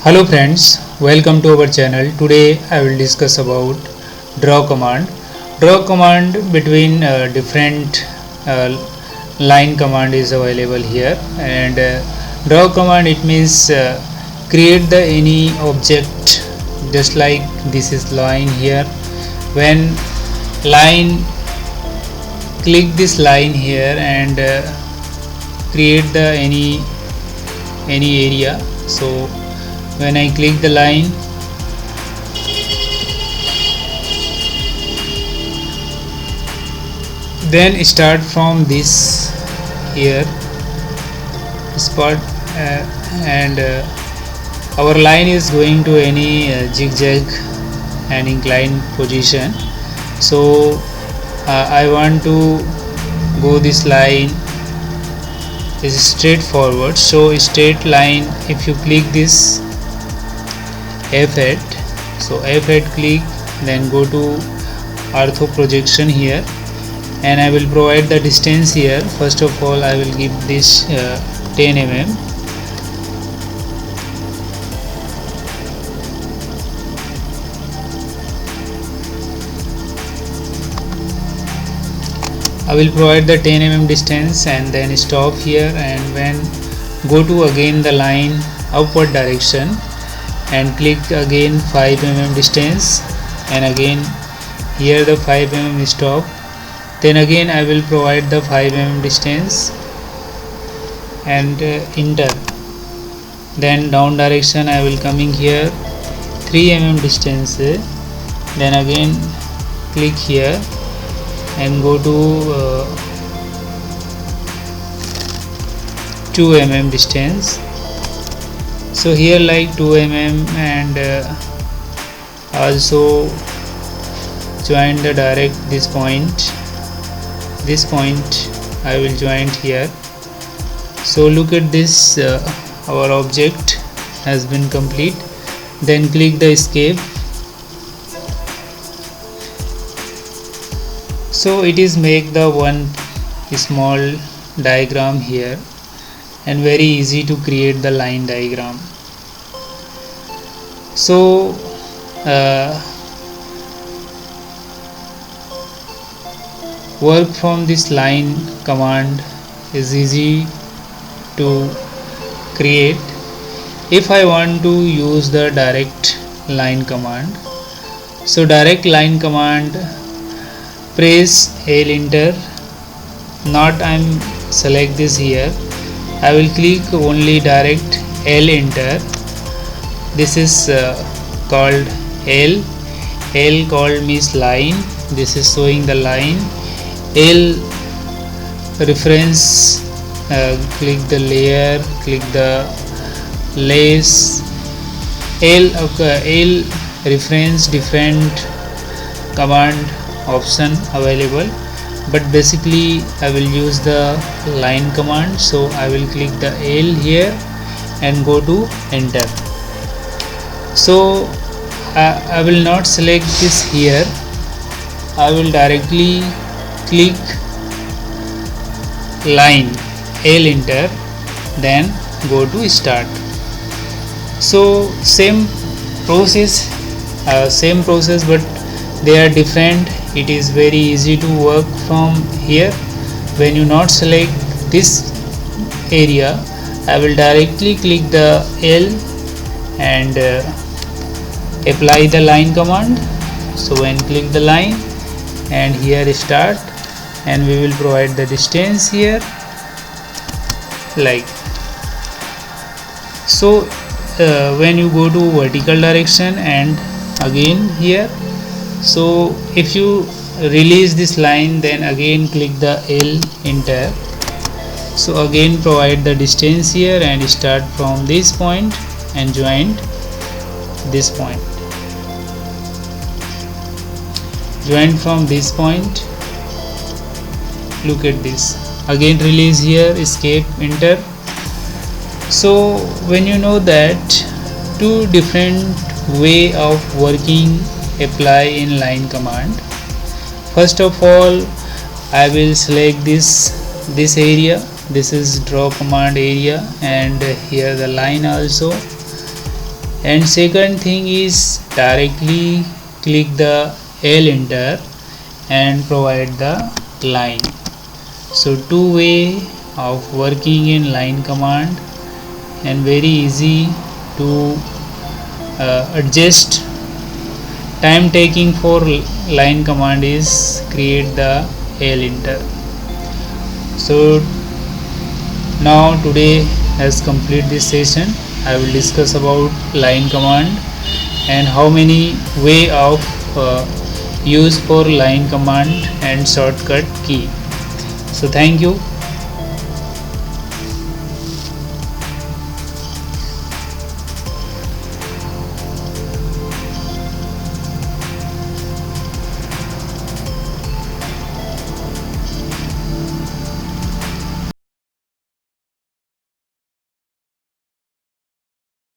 Hello friends, welcome to our channel. Today I will discuss about draw command. Draw command between different uh, line command is available here, and draw command it means create the any object, just like this is line here. When line, click this line here and create the any area. So when I click the line, then start from this here spot, and our line is going to any zigzag and inclined position. So I want to go this line is straightforward. So straight line, if you click this F8, so F8 click, then go to ortho projection here, and I will provide the distance here. First of all, I will give this 10 mm. I will provide the 10 mm distance and then stop here, and when go to again the line upward direction and click again 5 mm distance, and again here the 5 mm stop. Then again I will provide the 5 mm distance and enter. Then down direction I will coming here 3 mm distance, then again click here and go to 2 mm distance. So here like 2 mm, and also join the direct this point I will join here. So look at this, our object has been complete. Then click the escape. So it is make the one small diagram here, and very easy to create the line diagram. So work from this line command is easy to create. If I want to use the direct line command, so direct line command, press L enter. Not I'm select this here, I will click only direct L enter. This is called L called means line. This is showing the line. L reference, click the layer, click the lace. L reference, different command option available, but basically I will use the line command. So I will click the L here and go to enter. So I will not select this here, I will directly click line, L enter, then go to start. So same process, but they are different. It is very easy to work from here. When you not select this area, I will directly click the L and apply the line command. So when click the line and here start, and we will provide the distance here like so. When you go to vertical direction and again here, so if you release this line, then again click the L enter. So again provide the distance here and start from this point and join this point. Join from this point. Look at this. Again release here, escape, enter. So when you know that two different way of working apply in line command, first of all I will select this area. This is draw command area, and here the line also. And second thing is directly click the L enter and provide the line. So two way of working in line command, and very easy to adjust time taking for line command is create the L enter. So now today has complete this session. I will discuss about line command and how many way of use for line command and shortcut key. So thank you.